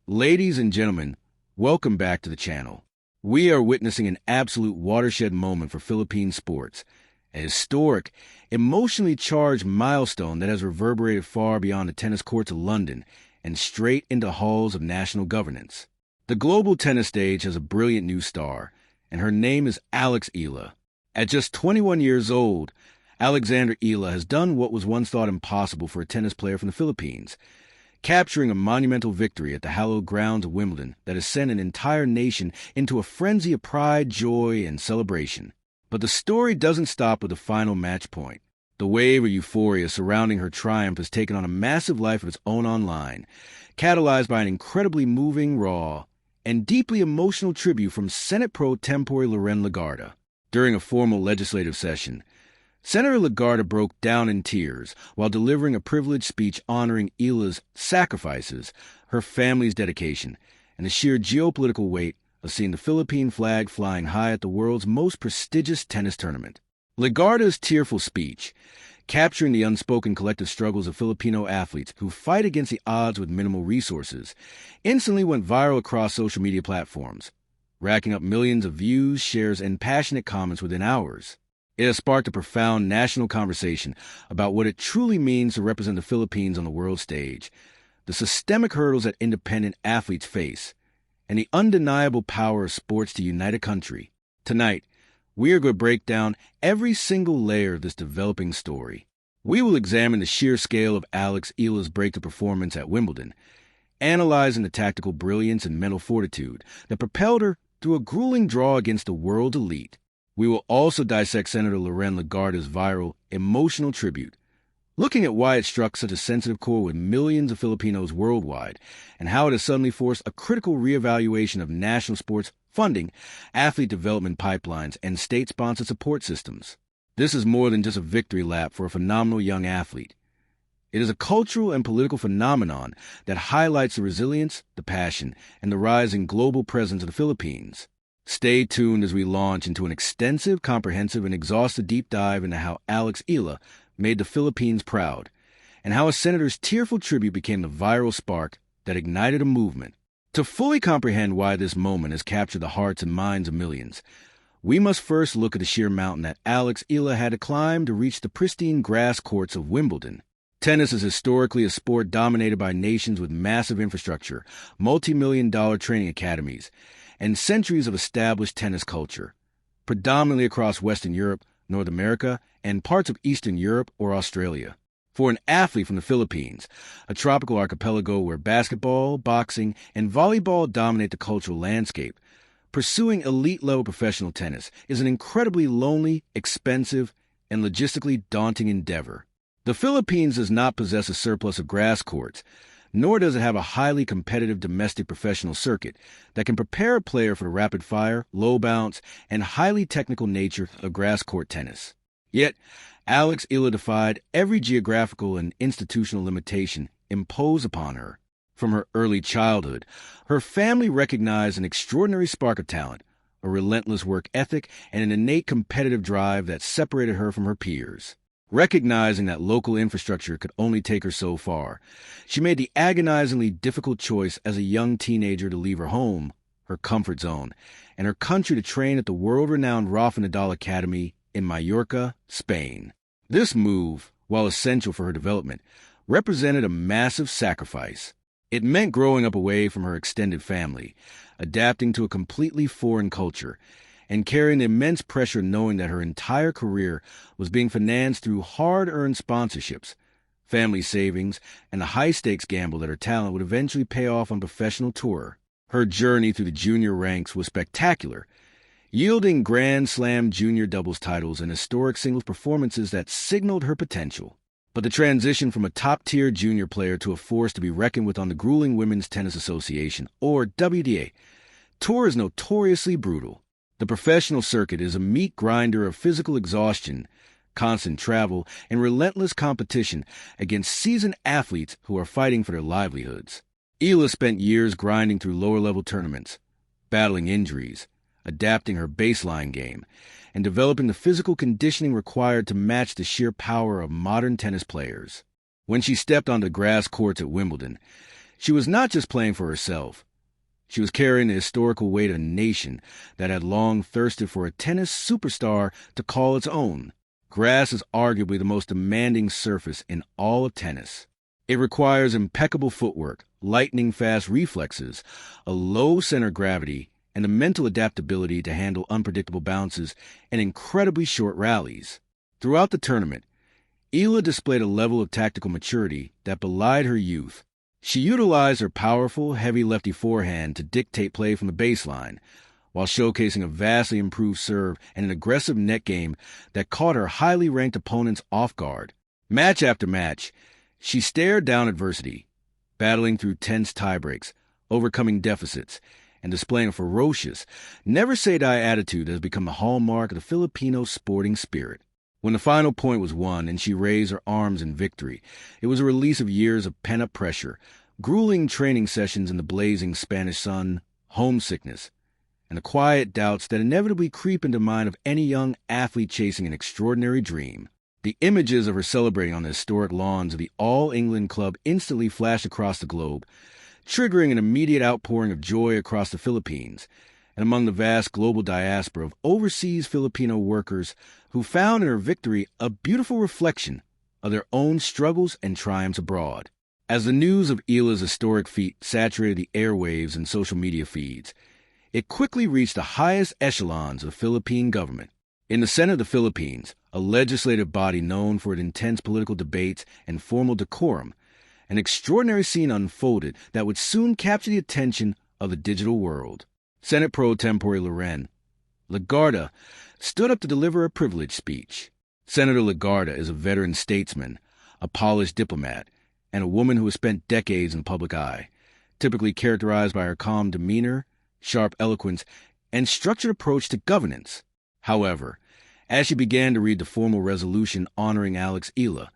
Ladies and gentlemen, welcome back to the channel. We are witnessing an absolute watershed moment for Philippine sports, a historic, emotionally charged milestone that has reverberated far beyond the tennis courts of London and straight into halls of national governance. The global tennis stage has a brilliant new star, and her name is Alex Eala. At just 21 years old, Alexander Eala has done what was once thought impossible for a tennis player from the Philippines, capturing a monumental victory at the hallowed grounds of Wimbledon that has sent an entire nation into a frenzy of pride, joy, and celebration. But the story doesn't stop with the final match point. The wave of euphoria surrounding her triumph has taken on a massive life of its own online, catalyzed by an incredibly moving, raw, and deeply emotional tribute from Senate Pro Tempore Legarda. During a formal legislative session, Senator Legarda broke down in tears while delivering a privileged speech honoring Eala's sacrifices, her family's dedication, and the sheer geopolitical weight of seeing the Philippine flag flying high at the world's most prestigious tennis tournament. Legarda's tearful speech, capturing the unspoken collective struggles of Filipino athletes who fight against the odds with minimal resources, instantly went viral across social media platforms, racking up millions of views, shares, and passionate comments within hours. It has sparked a profound national conversation about what it truly means to represent the Philippines on the world stage, the systemic hurdles that independent athletes face, and the undeniable power of sports to unite a country. Tonight, we are going to break down every single layer of this developing story. We will examine the sheer scale of Alex Eala's breakthrough performance at Wimbledon, analyzing the tactical brilliance and mental fortitude that propelled her through a grueling draw against the world elite. We will also dissect Senator Legarda's viral, emotional tribute, looking at why it struck such a sensitive chord with millions of Filipinos worldwide, and how it has suddenly forced a critical reevaluation of national sports funding, athlete development pipelines, and state-sponsored support systems. This is more than just a victory lap for a phenomenal young athlete. It is a cultural and political phenomenon that highlights the resilience, the passion, and the rising global presence of the Philippines. Stay tuned as we launch into an extensive, comprehensive, and exhaustive deep dive into how Alex Eala made the Philippines proud, and how a senator's tearful tribute became the viral spark that ignited a movement. To fully comprehend why this moment has captured the hearts and minds of millions, we must first look at the sheer mountain that Alex Eala had to climb to reach the pristine grass courts of Wimbledon. Tennis is historically a sport dominated by nations with massive infrastructure, multi-million-dollar training academies, and centuries of established tennis culture, predominantly across Western Europe, North America, and parts of Eastern Europe or Australia. For an athlete from the Philippines, a tropical archipelago where basketball, boxing, and volleyball dominate the cultural landscape, pursuing elite-level professional tennis is an incredibly lonely, expensive, and logistically daunting endeavor. The Philippines does not possess a surplus of grass courts, nor does it have a highly competitive domestic professional circuit that can prepare a player for the rapid-fire, low-bounce, and highly technical nature of grass court tennis. Yet, Alex Eala defied every geographical and institutional limitation imposed upon her. From her early childhood, her family recognized an extraordinary spark of talent, a relentless work ethic, and an innate competitive drive that separated her from her peers. Recognizing that local infrastructure could only take her so far, she made the agonizingly difficult choice as a young teenager to leave her home, her comfort zone, and her country to train at the world-renowned Rafa Nadal Academy in Mallorca, Spain. This move, while essential for her development, represented a massive sacrifice. It meant growing up away from her extended family, adapting to a completely foreign culture, and carrying the immense pressure knowing that her entire career was being financed through hard-earned sponsorships, family savings, and the high-stakes gamble that her talent would eventually pay off on professional tour. Her journey through the junior ranks was spectacular, yielding Grand Slam junior doubles titles and historic singles performances that signaled her potential. But the transition from a top-tier junior player to a force to be reckoned with on the grueling Women's Tennis Association, or WTA, tour is notoriously brutal. The professional circuit is a meat grinder of physical exhaustion, constant travel, and relentless competition against seasoned athletes who are fighting for their livelihoods. Eala spent years grinding through lower-level tournaments, battling injuries, adapting her baseline game, and developing the physical conditioning required to match the sheer power of modern tennis players. When she stepped onto the grass courts at Wimbledon, She was not just playing for herself. She was carrying the historical weight of a nation that had long thirsted for a tennis superstar to call its own. Grass is arguably the most demanding surface in all of tennis. It requires impeccable footwork, lightning-fast reflexes, a low center of gravity, and the mental adaptability to handle unpredictable bounces and incredibly short rallies. Throughout the tournament, Eala displayed a level of tactical maturity that belied her youth. She utilized her powerful, heavy lefty forehand to dictate play from the baseline, while showcasing a vastly improved serve and an aggressive net game that caught her highly ranked opponents off guard. Match after match, she stared down adversity, battling through tense tiebreaks, overcoming deficits, and displaying a ferocious, never-say-die attitude that has become the hallmark of the Filipino sporting spirit. When the final point was won and she raised her arms in victory, it was a release of years of pent-up pressure, grueling training sessions in the blazing Spanish sun, homesickness, and the quiet doubts that inevitably creep into the mind of any young athlete chasing an extraordinary dream. The images of her celebrating on the historic lawns of the All-England Club instantly flashed across the globe, triggering an immediate outpouring of joy across the Philippines and among the vast global diaspora of overseas Filipino workers who found in her victory a beautiful reflection of their own struggles and triumphs abroad. As the news of Eala's historic feat saturated the airwaves and social media feeds, it quickly reached the highest echelons of the Philippine government. In the Senate of the Philippines, a legislative body known for its intense political debates and formal decorum, an extraordinary scene unfolded that would soon capture the attention of the digital world. Senate Pro Tempore Legarda stood up to deliver a privileged speech. Senator Legarda is a veteran statesman, a polished diplomat, and a woman who has spent decades in the public eye, typically characterized by her calm demeanor, sharp eloquence, and structured approach to governance. However, as she began to read the formal resolution honoring Alex Eala,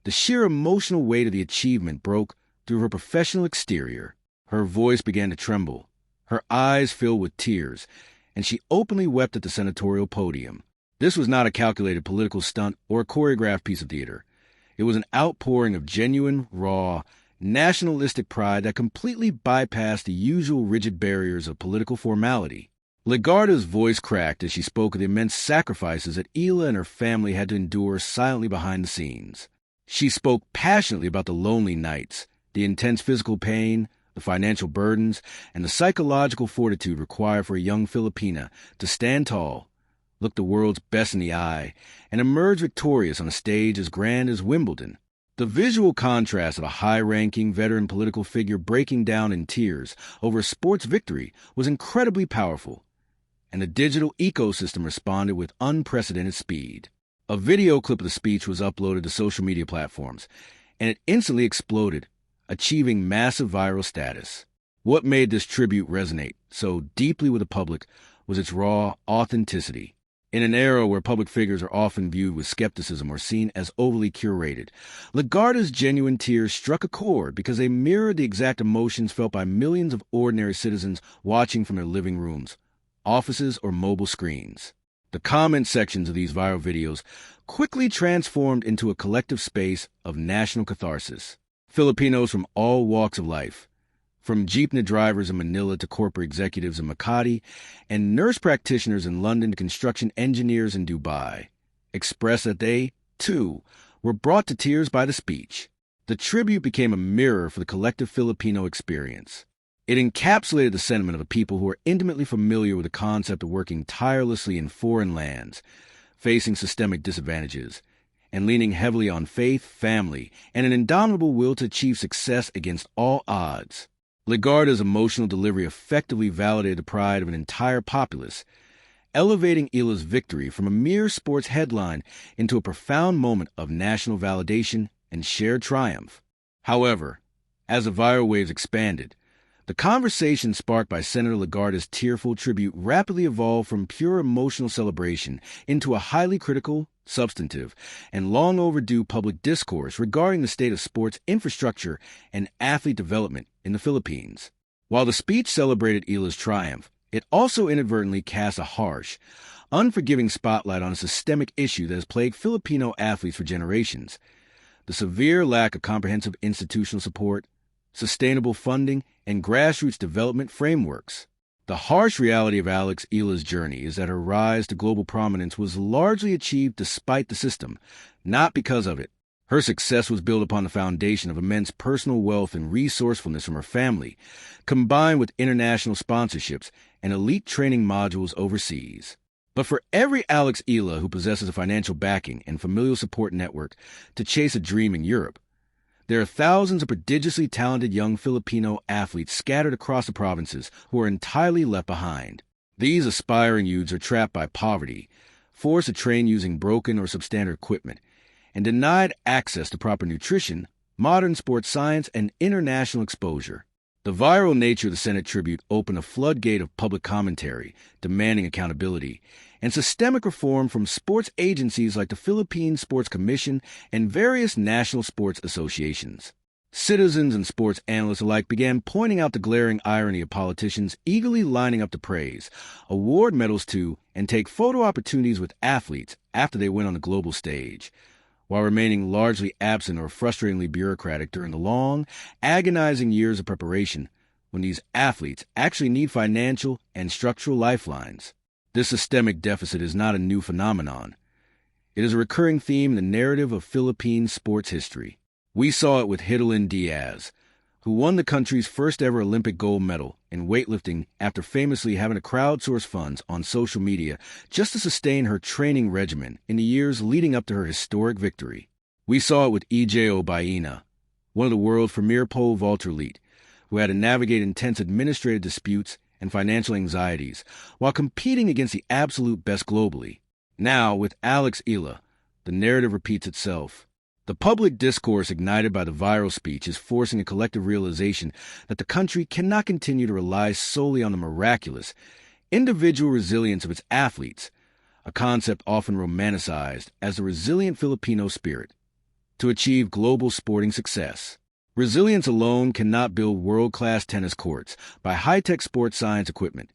the sheer emotional weight of the achievement broke through her professional exterior. Her voice began to tremble, her eyes filled with tears, and she openly wept at the senatorial podium. This was not a calculated political stunt or a choreographed piece of theater. It was an outpouring of genuine, raw, nationalistic pride that completely bypassed the usual rigid barriers of political formality. Legarda's voice cracked as she spoke of the immense sacrifices that Eala and her family had to endure silently behind the scenes. She spoke passionately about the lonely nights, the intense physical pain, the financial burdens, and the psychological fortitude required for a young Filipina to stand tall, look the world's best in the eye, and emerge victorious on a stage as grand as Wimbledon. The visual contrast of a high-ranking veteran political figure breaking down in tears over a sports victory was incredibly powerful, and the digital ecosystem responded with unprecedented speed. A video clip of the speech was uploaded to social media platforms, and it instantly exploded, achieving massive viral status. What made this tribute resonate so deeply with the public was its raw authenticity. In an era where public figures are often viewed with skepticism or seen as overly curated, Legarda's genuine tears struck a chord because they mirrored the exact emotions felt by millions of ordinary citizens watching from their living rooms, offices, or mobile screens. The comment sections of these viral videos quickly transformed into a collective space of national catharsis. Filipinos from all walks of life, from jeepney drivers in Manila to corporate executives in Makati, and nurse practitioners in London to construction engineers in Dubai, expressed that they, too, were brought to tears by the speech. The tribute became a mirror for the collective Filipino experience. It encapsulated the sentiment of a people who are intimately familiar with the concept of working tirelessly in foreign lands, facing systemic disadvantages, and leaning heavily on faith, family, and an indomitable will to achieve success against all odds. Legarda's emotional delivery effectively validated the pride of an entire populace, elevating Eala's victory from a mere sports headline into a profound moment of national validation and shared triumph. However, as the viral waves expanded, the conversation sparked by Senator Legarda's tearful tribute rapidly evolved from pure emotional celebration into a highly critical, substantive, and long overdue public discourse regarding the state of sports infrastructure and athlete development in the Philippines. While the speech celebrated Eala's triumph, it also inadvertently cast a harsh, unforgiving spotlight on a systemic issue that has plagued Filipino athletes for generations: the severe lack of comprehensive institutional support, sustainable funding, and grassroots development frameworks. The harsh reality of Alex Eala's journey is that her rise to global prominence was largely achieved despite the system, not because of it. Her success was built upon the foundation of immense personal wealth and resourcefulness from her family, combined with international sponsorships and elite training modules overseas. But for every Alex Eala who possesses a financial backing and familial support network to chase a dream in Europe, there are thousands of prodigiously talented young Filipino athletes scattered across the provinces who are entirely left behind. These aspiring youths are trapped by poverty, forced to train using broken or substandard equipment, and denied access to proper nutrition, modern sports science, and international exposure. The viral nature of the Senate tribute opened a floodgate of public commentary, demanding accountability, and systemic reform from sports agencies like the Philippine Sports Commission and various national sports associations. Citizens and sports analysts alike began pointing out the glaring irony of politicians eagerly lining up to praise, award medals to, and take photo opportunities with athletes after they win on the global stage, while remaining largely absent or frustratingly bureaucratic during the long, agonizing years of preparation when these athletes actually need financial and structural lifelines. This systemic deficit is not a new phenomenon. It is a recurring theme in the narrative of Philippine sports history. We saw it with Hidilyn Diaz, who won the country's first-ever Olympic gold medal in weightlifting after famously having to crowdsource funds on social media just to sustain her training regimen in the years leading up to her historic victory. We saw it with EJ Obaina, one of the world's premier pole vaulter elite, who had to navigate intense administrative disputes and financial anxieties while competing against the absolute best globally. Now, with Alex Eala, the narrative repeats itself. The public discourse ignited by the viral speech is forcing a collective realization that the country cannot continue to rely solely on the miraculous, individual resilience of its athletes, a concept often romanticized as the resilient Filipino spirit, to achieve global sporting success. Resilience alone cannot build world-class tennis courts, buy high-tech sports science equipment,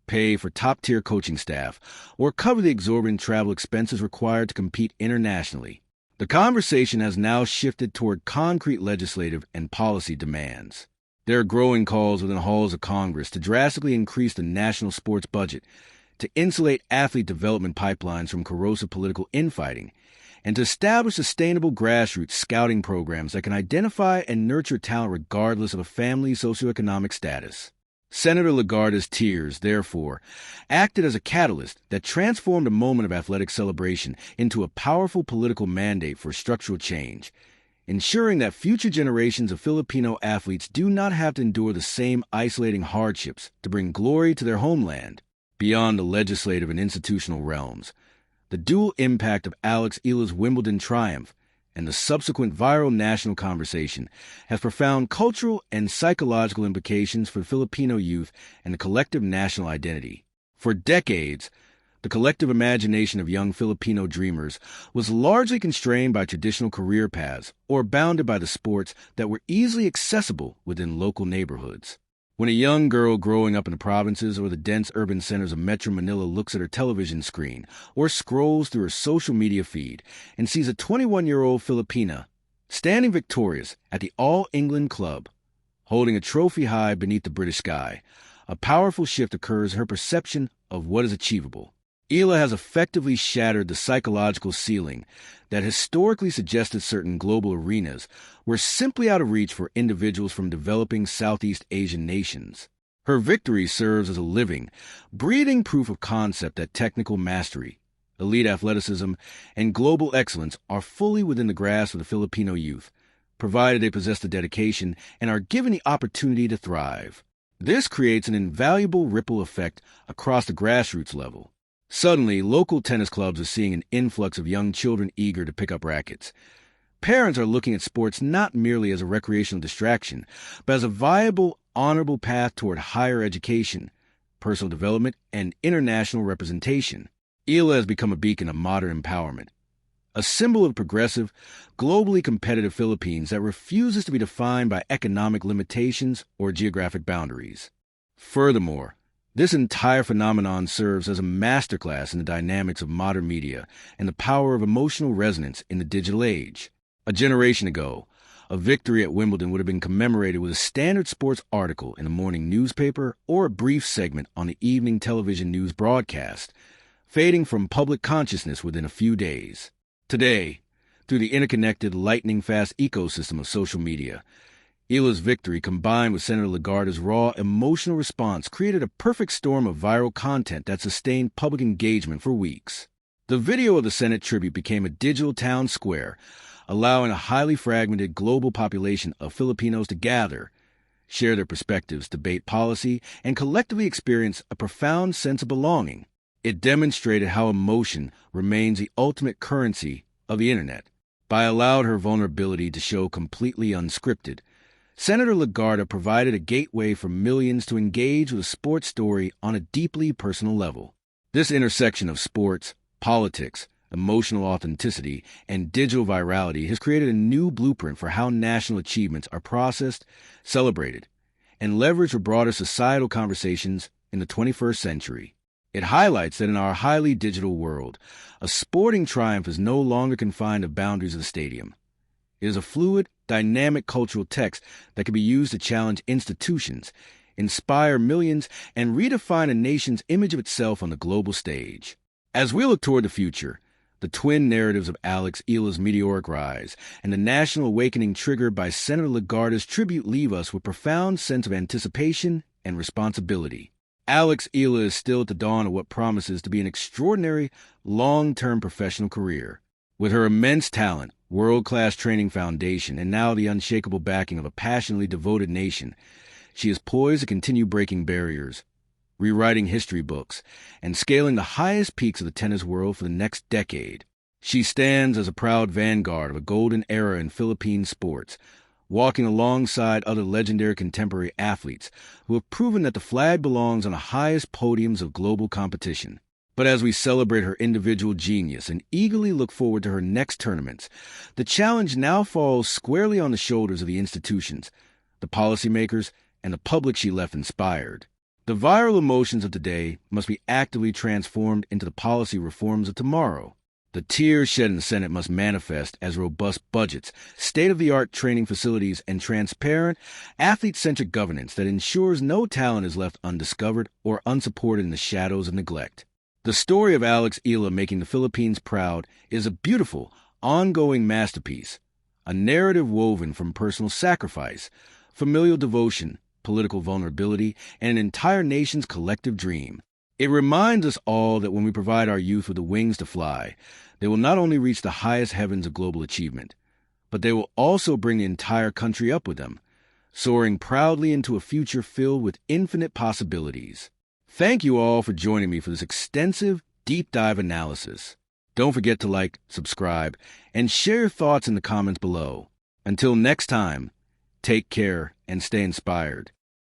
pay for top-tier coaching staff, or cover the exorbitant travel expenses required to compete internationally. The conversation has now shifted toward concrete legislative and policy demands. There are growing calls within the halls of Congress to drastically increase the national sports budget, to insulate athlete development pipelines from corrosive political infighting, and to establish sustainable grassroots scouting programs that can identify and nurture talent regardless of a family's socioeconomic status. Senator Legarda's tears, therefore, acted as a catalyst that transformed a moment of athletic celebration into a powerful political mandate for structural change, ensuring that future generations of Filipino athletes do not have to endure the same isolating hardships to bring glory to their homeland. Beyond the legislative and institutional realms, the dual impact of Alex Eala's Wimbledon triumph and the subsequent viral national conversation has profound cultural and psychological implications for Filipino youth and the collective national identity. For decades, the collective imagination of young Filipino dreamers was largely constrained by traditional career paths or bounded by the sports that were easily accessible within local neighborhoods. When a young girl growing up in the provinces or the dense urban centers of Metro Manila looks at her television screen or scrolls through her social media feed and sees a 21-year-old Filipina standing victorious at the All-England Club, holding a trophy high beneath the British sky, a powerful shift occurs in her perception of what is achievable. Eala has effectively shattered the psychological ceiling that historically suggested certain global arenas were simply out of reach for individuals from developing Southeast Asian nations. Her victory serves as a living, breathing proof of concept that technical mastery, elite athleticism, and global excellence are fully within the grasp of the Filipino youth, provided they possess the dedication and are given the opportunity to thrive. This creates an invaluable ripple effect across the grassroots level. Suddenly, local tennis clubs are seeing an influx of young children eager to pick up rackets. Parents are looking at sports not merely as a recreational distraction, but as a viable, honorable path toward higher education, personal development, and international representation. Eala has become a beacon of modern empowerment, a symbol of progressive, globally competitive Philippines that refuses to be defined by economic limitations or geographic boundaries. Furthermore, this entire phenomenon serves as a masterclass in the dynamics of modern media and the power of emotional resonance in the digital age. A generation ago, A victory at Wimbledon would have been commemorated with a standard sports article in the morning newspaper or a brief segment on the evening television news broadcast, fading from public consciousness within a few days. Today, through the interconnected, lightning-fast ecosystem of social media, Eala's victory, combined with Senator Legarda's raw, emotional response, created a perfect storm of viral content that sustained public engagement for weeks. The video of the Senate tribute became a digital town square, allowing a highly fragmented global population of Filipinos to gather, share their perspectives, debate policy, and collectively experience a profound sense of belonging. It demonstrated how emotion remains the ultimate currency of the internet. By allowing her vulnerability to show completely unscripted, Senator Legarda provided a gateway for millions to engage with a sports story on a deeply personal level. This intersection of sports, politics, emotional authenticity, and digital virality has created a new blueprint for how national achievements are processed, celebrated, and leveraged for broader societal conversations in the 21st century. It highlights that in our highly digital world, a sporting triumph is no longer confined to boundaries of the stadium. It is a fluid, dynamic cultural text that can be used to challenge institutions, inspire millions, and redefine a nation's image of itself on the global stage. As we look toward the future, the twin narratives of Alex Eala's meteoric rise and the national awakening triggered by Senator Legarda's tribute leave us with a profound sense of anticipation and responsibility. Alex Eala is still at the dawn of what promises to be an extraordinary, long-term professional career. With her immense talent, world-class training foundation, and now the unshakable backing of a passionately devoted nation, she is poised to continue breaking barriers, rewriting history books, and scaling the highest peaks of the tennis world for the next decade. She stands as a proud vanguard of a golden era in Philippine sports, walking alongside other legendary contemporary athletes who have proven that the flag belongs on the highest podiums of global competition. But as we celebrate her individual genius and eagerly look forward to her next tournaments, the challenge now falls squarely on the shoulders of the institutions, the policymakers, and the public she left inspired. The viral emotions of today must be actively transformed into the policy reforms of tomorrow. The tears shed in the Senate must manifest as robust budgets, state-of-the-art training facilities, and transparent, athlete-centric governance that ensures no talent is left undiscovered or unsupported in the shadows of neglect. The story of Alex Eala making the Philippines proud is a beautiful, ongoing masterpiece, a narrative woven from personal sacrifice, familial devotion, political vulnerability, and an entire nation's collective dream. It reminds us all that when we provide our youth with the wings to fly, they will not only reach the highest heavens of global achievement, but they will also bring the entire country up with them, soaring proudly into a future filled with infinite possibilities. Thank you all for joining me for this extensive, deep dive analysis. Don't forget to like, subscribe, and share your thoughts in the comments below. Until next time, take care and stay inspired.